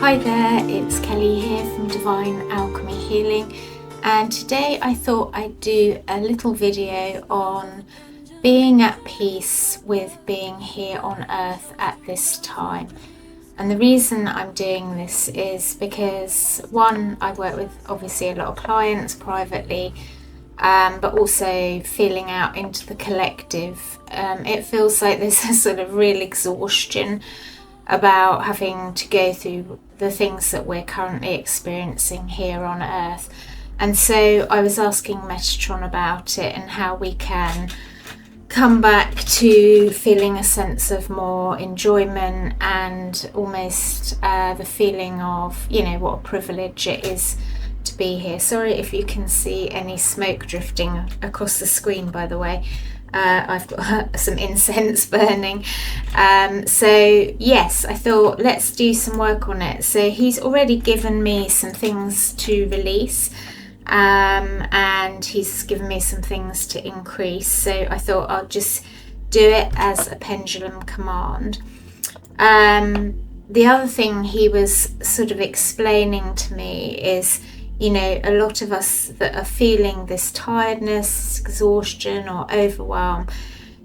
Hi there, it's Kelly here from Divine Alchemy Healing, and today I thought I'd do a little video on being at peace with being here on earth at this time. And the reason I'm doing this is because, one, I work with obviously a lot of clients privately, but also feeling out into the collective. It feels like there's a sort of real exhaustion about having to go through the things that we're currently experiencing here on earth. And so I was asking Metatron about it and how we can come back to feeling a sense of more enjoyment and almost the feeling of, you know, what a privilege it is to be here. Sorry if you can see any smoke drifting across the screen, by the way. I've got some incense burning. So yes, I thought let's do some work on it. So he's already given me some things to release, and he's given me some things to increase. So I thought I'll just do it as a pendulum command. The other thing he was sort of explaining to me is, you know, a lot of us that are feeling this tiredness, exhaustion or overwhelm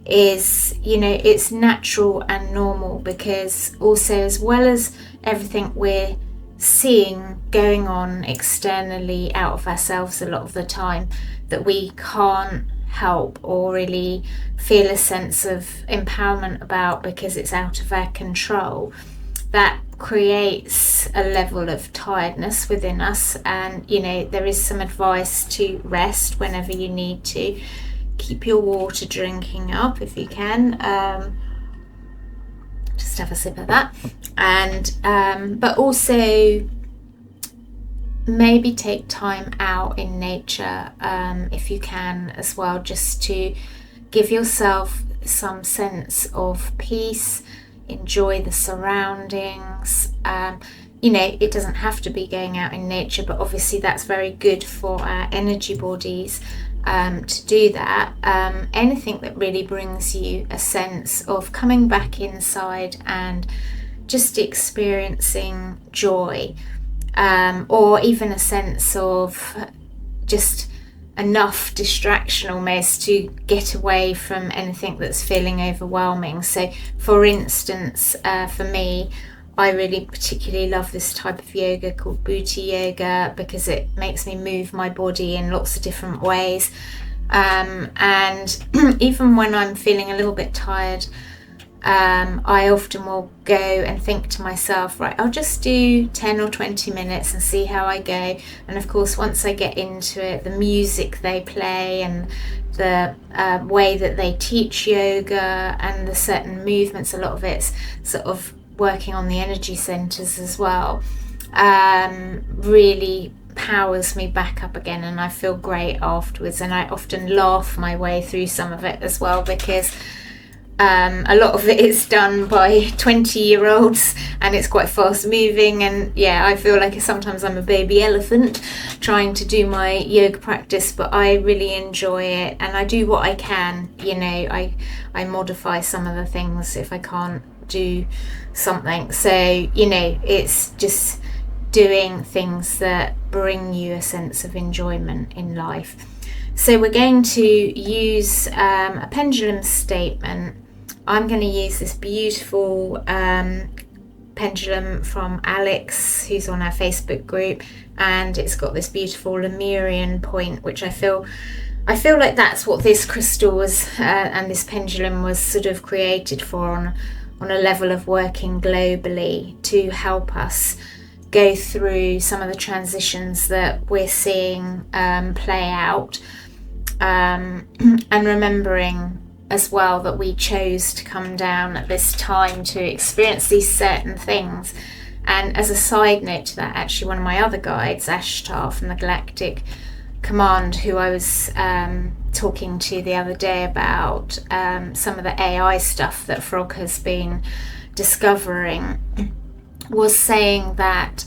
is, you know, it's natural and normal, because also, as well as everything we're seeing going on externally out of ourselves a lot of the time that we can't help or really feel a sense of empowerment about because it's out of our control, that creates a level of tiredness within us. And, you know, there is some advice to rest whenever you need to. Keep your water drinking up if you can. Just have a sip of that. And but also maybe take time out in nature if you can as well, just to give yourself some sense of peace. Enjoy the surroundings. You know, it doesn't have to be going out in nature, but obviously that's very good for our energy bodies to do that. Anything that really brings you a sense of coming back inside and just experiencing joy, or even a sense of just enough distraction almost to get away from anything that's feeling overwhelming. So for instance, for me, I really particularly love this type of yoga called booty yoga, because it makes me move my body in lots of different ways, and even when I'm feeling a little bit tired, I often will go and think to myself, right, I'll just do 10 or 20 minutes and see how I go. And of course, once I get into it, the music they play and the way that they teach yoga and the certain movements, a lot of it's sort of working on the energy centers as well, really powers me back up again, and I feel great afterwards. And I often laugh my way through some of it as well, because a lot of it is done by 20-year-olds and it's quite fast moving, and yeah, I feel like sometimes I'm a baby elephant trying to do my yoga practice, but I really enjoy it and I do what I can. You know, I modify some of the things if I can't do something. So, you know, it's just doing things that bring you a sense of enjoyment in life. So we're going to use a pendulum statement. I'm going to use this beautiful pendulum from Alex, who's on our Facebook group, and it's got this beautiful Lemurian point, which I feel like that's what this crystal was and this pendulum was sort of created for, on a level of working globally to help us go through some of the transitions that we're seeing play out, and remembering as well that we chose to come down at this time to experience these certain things. And as a side note to that, actually one of my other guides, Ashtar from the Galactic Command, who I was talking to the other day about some of the AI stuff that Frog has been discovering, was saying that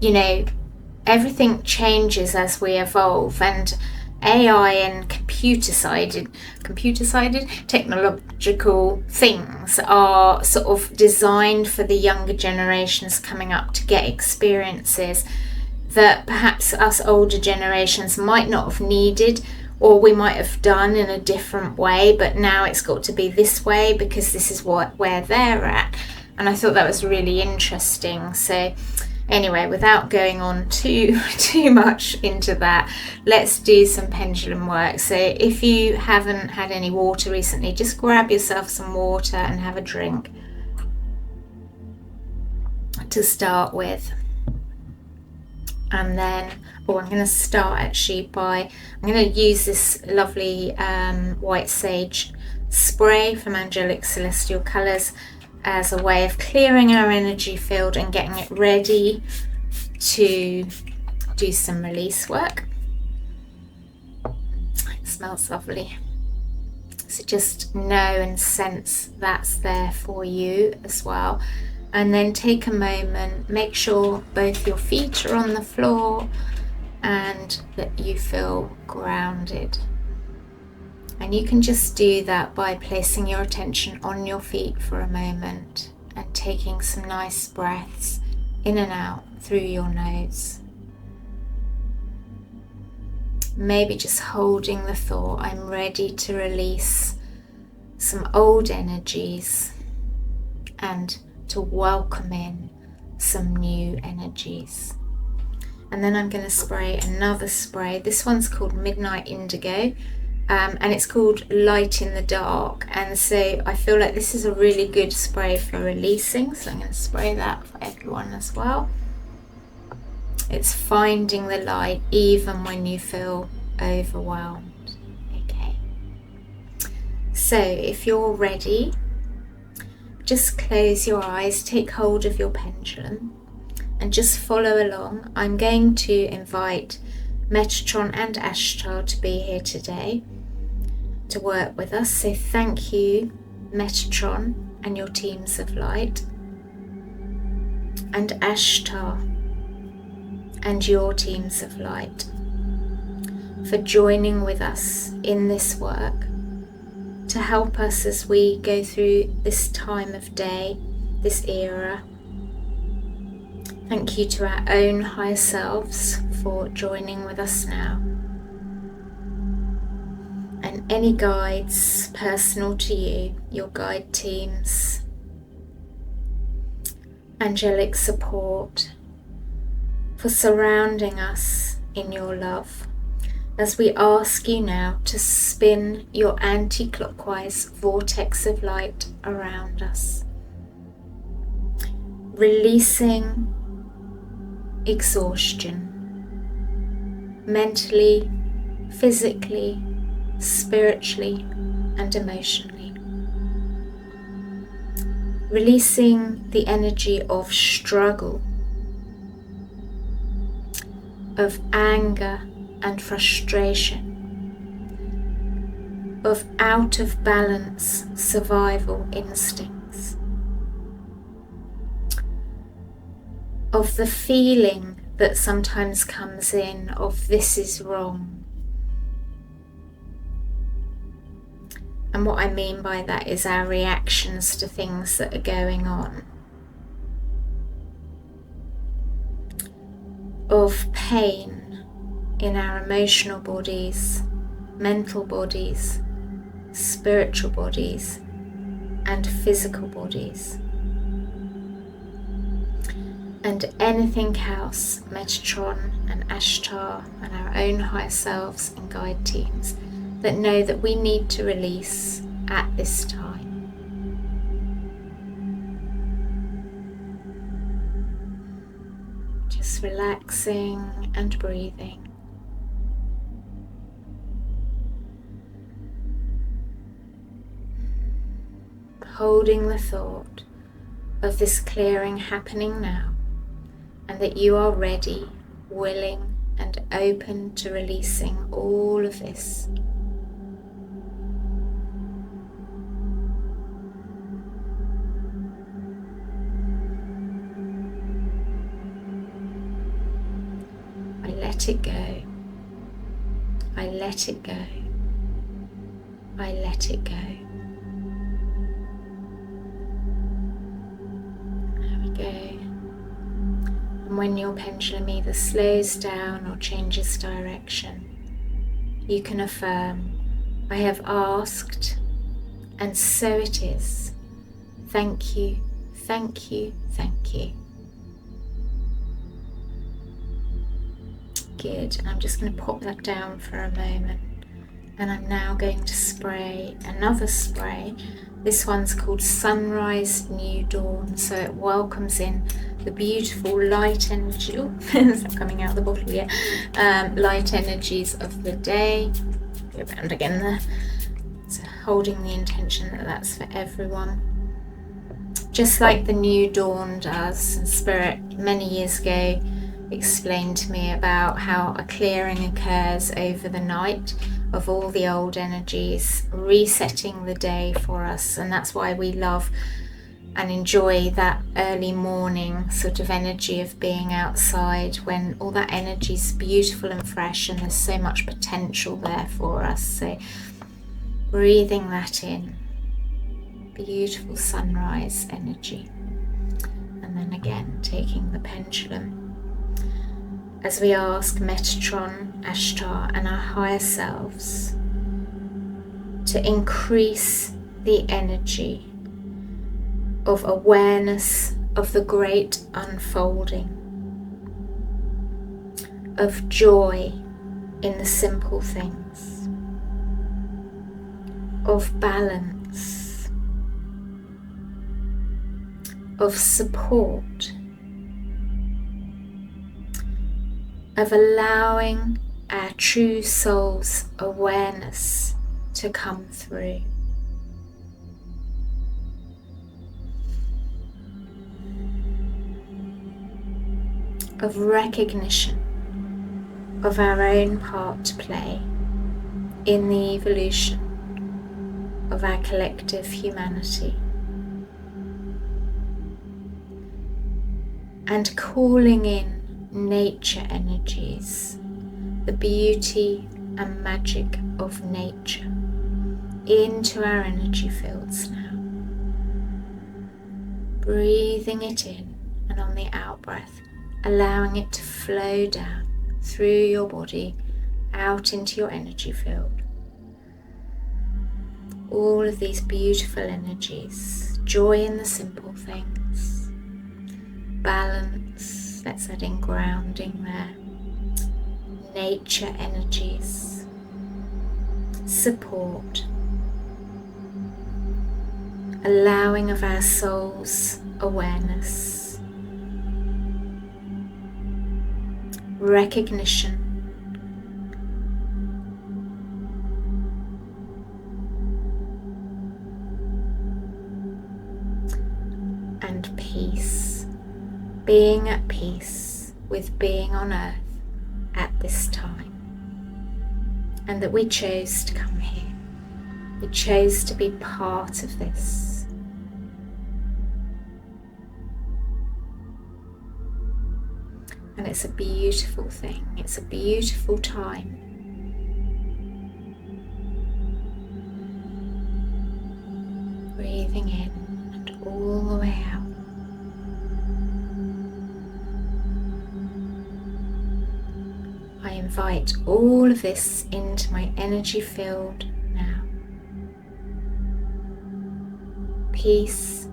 you know, everything changes as we evolve, and AI and computer-sided technological things are sort of designed for the younger generations coming up to get experiences that perhaps us older generations might not have needed, or we might have done in a different way, but now it's got to be this way because this is where they're at. And I thought that was really interesting. So anyway, without going on too much into that, let's do some pendulum work. So if you haven't had any water recently, just grab yourself some water and have a drink to start with. And then, I'm going to start actually by, I'm going to use this lovely white sage spray from Angelic Celestial Colours as a way of clearing our energy field and getting it ready to do some release work. It smells lovely. So just know and sense that's there for you as well. And then take a moment, make sure both your feet are on the floor and that you feel grounded. And you can just do that by placing your attention on your feet for a moment and taking some nice breaths in and out through your nose. Maybe just holding the thought, I'm ready to release some old energies and to welcome in some new energies. And then I'm going to spray another spray. This one's called Midnight Indigo, and it's called Light in the Dark. And so I feel like this is a really good spray for releasing, so I'm going to spray that for everyone as well. It's finding the light even when you feel overwhelmed. Okay, so if you're ready, just close your eyes, take hold of your pendulum and just follow along. I'm going to invite Metatron and Ashtar to be here today to work with us. So thank you, Metatron and your teams of light, and Ashtar and your teams of light, for joining with us in this work to help us as we go through this time of day, this era. Thank you to our own higher selves for joining with us now. And any guides personal to you, your guide teams, angelic support, for surrounding us in your love, as we ask you now to spin your anti-clockwise vortex of light around us, releasing exhaustion, mentally, physically, spiritually, and emotionally. Releasing the energy of struggle, of anger and frustration, of out of balance survival instincts, of the feeling that sometimes comes in of this is wrong. And what I mean by that is our reactions to things that are going on, of pain in our emotional bodies, mental bodies, spiritual bodies, and physical bodies. And anything else, Metatron and Ashtar and our own higher selves and guide teams, that know that we need to release at this time. Just relaxing and breathing. Holding the thought of this clearing happening now, and that you are ready, willing and open to releasing all of this. I let it go. I let it go. I let it go. There we go. And when your pendulum either slows down or changes direction, you can affirm, I have asked, and so it is. Thank you, thank you, thank you. Good, and I'm just going to pop that down for a moment. And I'm now going to spray another spray. This one's called Sunrise New Dawn. So it welcomes in the beautiful light energy. Oh, it's not coming out of the bottle yet. Light energies of the day. Go around again there. So holding the intention that that's for everyone. Just like the new dawn does. And Spirit many years ago explained to me about how a clearing occurs over the night of all the old energies, resetting the day for us. And that's why we love and enjoy that early morning sort of energy of being outside, when all that energy is beautiful and fresh and there's so much potential there for us. So breathing that in, beautiful sunrise energy. And then again taking the pendulum as we ask Metatron, Ashtar and our higher selves to increase the energy of awareness of the great unfolding, of joy in the simple things, of balance, of support, of allowing our true soul's awareness to come through. Of recognition of our own part to play in the evolution of our collective humanity. And calling in nature energies, the beauty and magic of nature into our energy fields now. Breathing it in, and on the out breath, allowing it to flow down through your body, out into your energy field. All of these beautiful energies, joy in the simple things, balance, let's add in grounding there, nature energies, support, allowing of our soul's awareness, recognition, and peace, being at peace with being on earth at this time, and that we chose to come here, we chose to be part of this. And it's a beautiful thing, it's a beautiful time. Breathing in and all the way out. I invite all of this into my energy field now. Peace,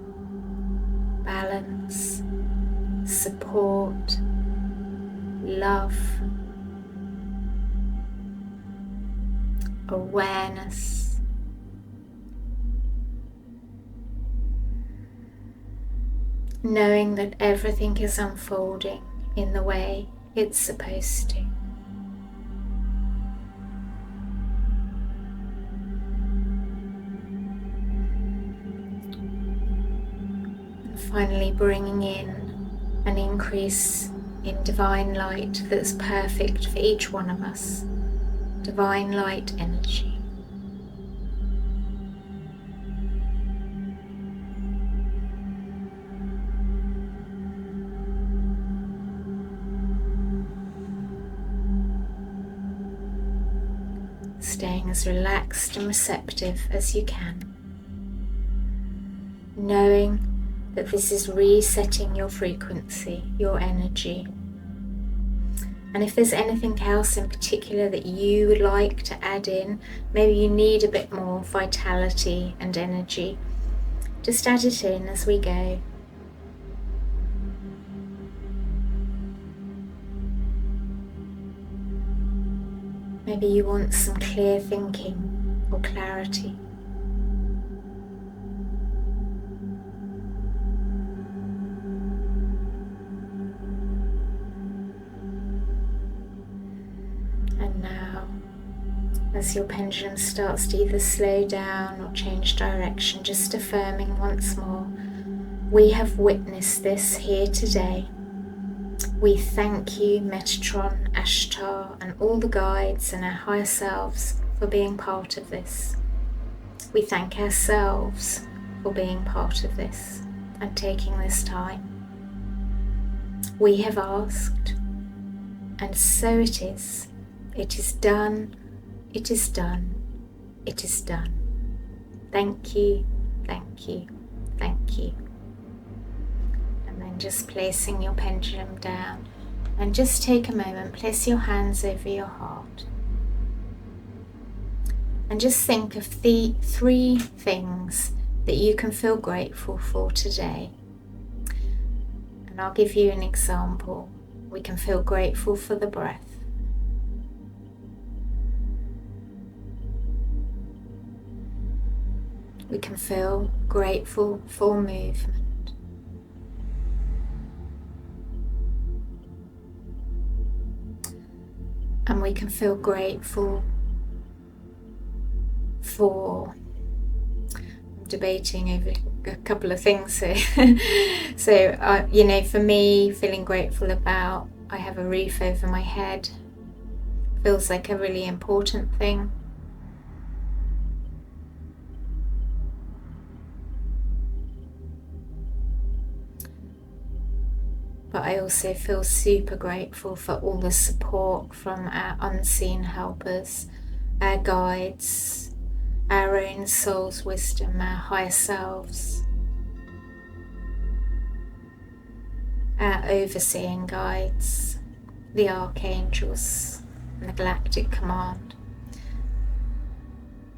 balance, support, love, awareness, knowing that everything is unfolding in the way it's supposed to. And finally bringing in an increase in divine light that's perfect for each one of us. Divine light energy. staying as relaxed and receptive as you can, knowing that this is resetting your frequency, your energy. And if there's anything else in particular that you would like to add in, maybe you need a bit more vitality and energy, just add it in as we go. Maybe you want some clear thinking or clarity. And now, as your pendulum starts to either slow down or change direction, just affirming once more, we have witnessed this here today. We thank you, Metatron, Ashtar, and all the guides and our higher selves for being part of this. We thank ourselves for being part of this and taking this time. We have asked, and so it is. It is done, it is done, it is done. Thank you, thank you, thank you. And then just placing your pendulum down, and just take a moment, place your hands over your heart, and just think of the 3 things that you can feel grateful for today. And I'll give you an example. We can feel grateful for the breath. We can feel grateful for movement. And we can feel grateful for, I'm debating over a couple of things here. So, for me, feeling grateful about, I have a roof over my head, feels like a really important thing. But I also feel super grateful for all the support from our unseen helpers, our guides, our own soul's wisdom, our higher selves, our overseeing guides, the archangels, and the galactic command.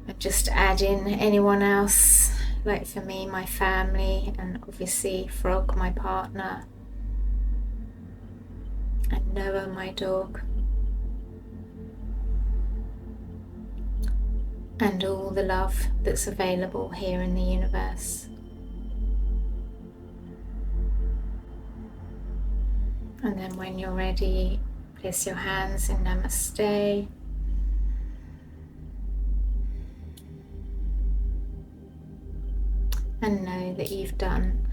And just add in anyone else, like for me, my family, and obviously Frog, my partner, and Noah, my dog, and all the love that's available here in the universe. And then when you're ready, place your hands in Namaste. And know that you've done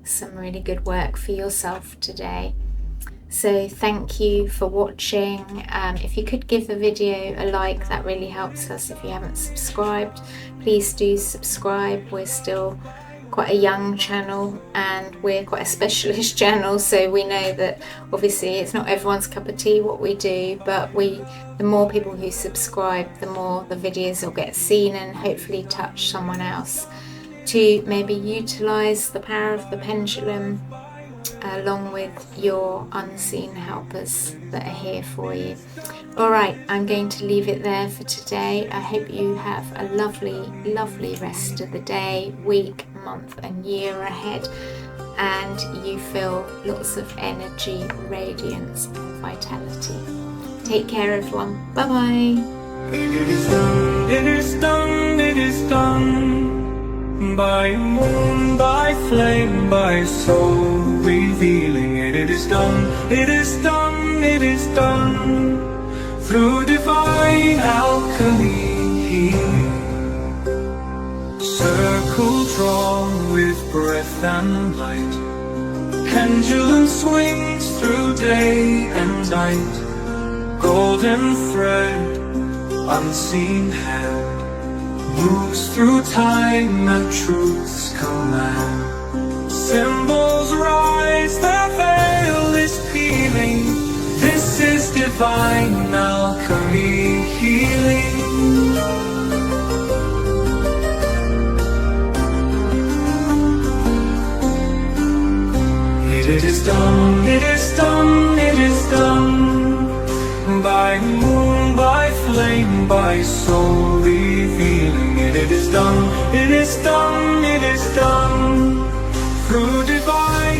some really good work for yourself today. So thank you for watching. If you could give the video a like, that really helps us. If you haven't subscribed, please do subscribe. We're still quite a young channel and we're quite a specialist channel, so we know that obviously it's not everyone's cup of tea what we do, but the more people who subscribe, the more the videos will get seen and hopefully touch someone else to maybe utilize the power of the pendulum along with your unseen helpers that are here for you. Alright, I'm going to leave it there for today. I hope you have a lovely, lovely rest of the day, week, month and year ahead, and you feel lots of energy, radiance and vitality. Take care everyone. Bye bye. It is done, it is done, it is done. By moon, by flame, by soul, revealing it. It is done, it is done, it is done. Through divine alchemy, healing. Circle drawn with breath and light. Pendulum swings through day and night. Golden thread, unseen hand, moves through time at truth's command. Symbols rise, their veil is peeling. This is divine alchemy. body healing. It is done, it is done, it is done. By moon, by flame, by soul revealing. It is done, it is done, it is done. Through divine